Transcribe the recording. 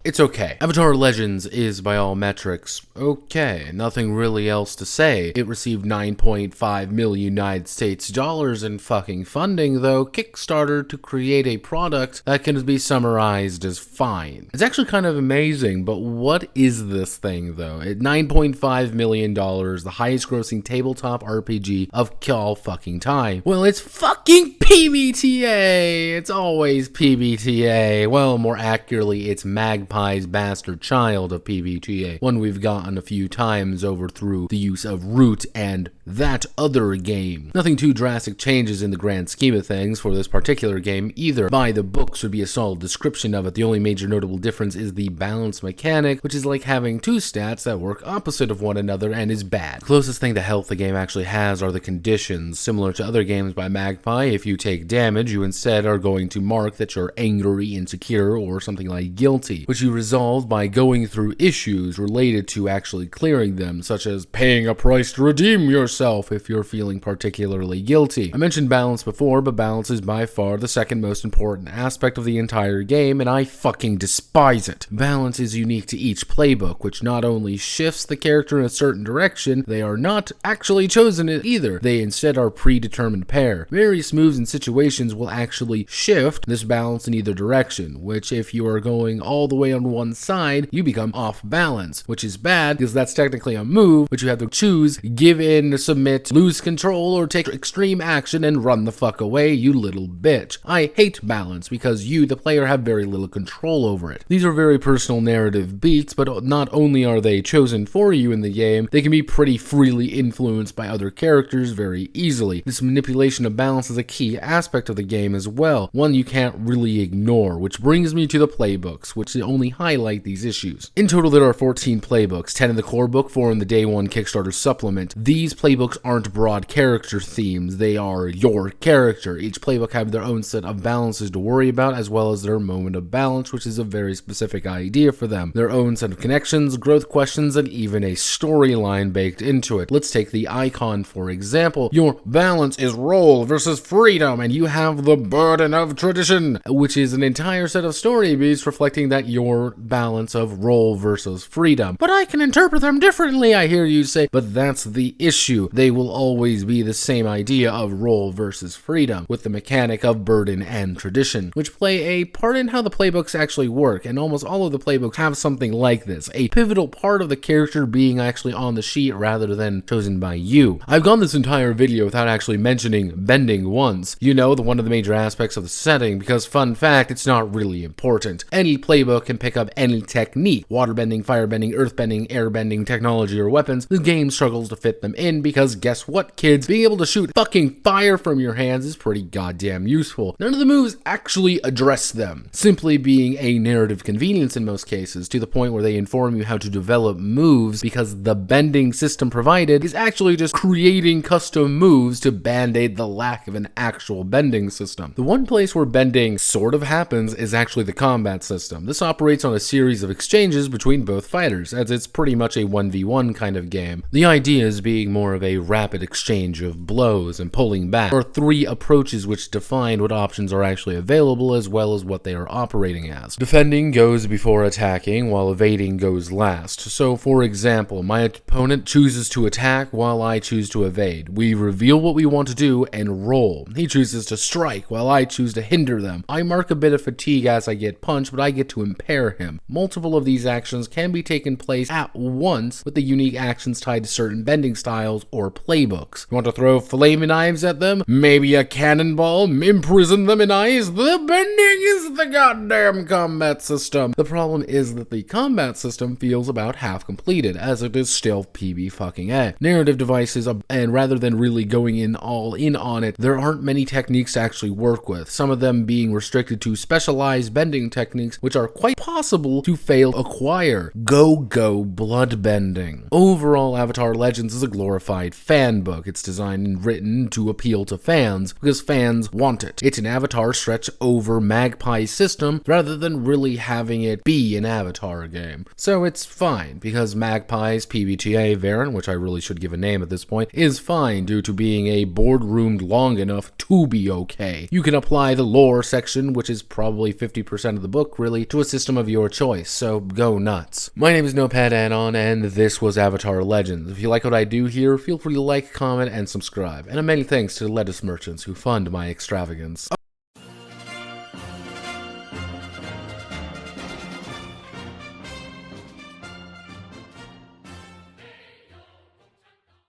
It's okay. Avatar Legends is, by all metrics, okay. Nothing really else to say. It received 9.5 million United States dollars in fucking funding, though Kickstarter to create a product that can be summarized as fine. It's actually kind of amazing, but what is this thing, though? At $9.5 million, the highest grossing tabletop RPG of all fucking time. Well, it's fucking PbtA! It's always PbtA. Well, more accurately, it's Magpie's bastard child of PbtA, one we've gotten a few times over through the use of Root and that other game. Nothing too drastic changes in the grand scheme of things for this particular game either. By the books would be a solid description of it. The only major notable difference is the balance mechanic, which is like having two stats that work opposite of one another and is bad. The closest thing to health the game actually has are the conditions. Similar to other games by Magpie, if you take damage, you instead are going to mark that you're angry, insecure, or something like guilty, which you resolve by going through issues related to actually clearing them, such as paying a price to redeem yourself if you're feeling particularly guilty. I mentioned balance before, but balance is by far the second most important aspect of the entire game, and I fucking despise it. Balance is unique to each playbook, which not only shifts the character in a certain direction, they are not actually chosen either. They instead are predetermined pair. Various moves and situations will actually shift this balance in either direction, which if you are going all the way on one side, you become off balance, which is bad because that's technically a move, which you have to choose, give in, submit, lose control, or take extreme action and run the fuck away, you little bitch. I hate balance because you, the player, have very little control over it. These are very personal narrative beats, but not only are they chosen for you in the game, they can be pretty freely influenced by other characters very easily. This manipulation of balance is a key aspect of the game as well, one you can't really ignore, which brings me to the playbooks, which only highlight these issues. In total, there are 14 playbooks, 10 in the core book, 4 in the Day 1 Kickstarter supplement. These playbooks aren't broad character themes, they are your character. Each playbook have their own set of balances to worry about, as well as their moment of balance, which is a very specific idea for them. Their own set of connections, growth questions, and even a storyline baked into it. Let's take the icon for example. Your balance is role versus freedom, and you have the burden of tradition, which is an entire set of story beats reflecting that your balance of role versus freedom. But I can interpret them differently, I hear you say. But that's the issue. They will always be the same idea of role versus freedom, with the mechanic of burden and tradition, which play a part in how the playbooks actually work, and almost all of the playbooks have something like this, a pivotal part of the character being actually on the sheet rather than chosen by you. I've gone this entire video without actually mentioning bending once. You know, one of the major aspects of the setting, because fun fact, it's not really important. Any playbook can pick up any technique, waterbending, firebending, earthbending, airbending, technology, or weapons. The game struggles to fit them in because guess what, kids? Being able to shoot fucking fire from your hands is pretty goddamn useful. None of the moves actually address them, simply being a narrative convenience in most cases, to the point where they inform you how to develop moves because the bending system provided is actually just creating custom moves to band-aid the lack of an actual bending system. The one place where bending sort of happens is actually the combat system. This operates on a series of exchanges between both fighters, as it's pretty much a 1v1 kind of game. The idea is being more of a rapid exchange of blows and pulling back. There are 3 approaches which define what options are actually available as well as what they are operating as. Defending goes before attacking, while evading goes last. So for example, my opponent chooses to attack while I choose to evade. We reveal what we want to do and roll. He chooses to strike while I choose to hinder them. I mark a bit of fatigue as I get punched, but I get to impair him. Multiple of these actions can be taken place at once with the unique actions tied to certain bending styles or playbooks. You want to throw flaming knives at them? Maybe a cannonball? Imprison them in ice? The bending is the goddamn combat system. The problem is that the combat system feels about half completed, as it is still PbtA. Narrative devices, and rather than really going all in on it, there aren't many techniques to actually work with, some of them being restricted to specialized bending techniques which are quite possible to fail to acquire. Go blood bending. Overall, Avatar Legends is a glorified fan book. It's designed and written to appeal to fans because fans want it. It's an Avatar stretch over Magpie's system rather than really having it be an Avatar game. So it's fine because Magpie's PbtA variant, which I really should give a name at this point, is fine due to being a boardroomed long enough to be okay. You can apply the lore section, which is probably 50% of the book really, to a system custom of your choice, so go nuts. My name is Notepad Anon, and this was Avatar Legends. If you like what I do here, feel free to like, comment, and subscribe. And a many thanks to the lettuce merchants who fund my extravagance.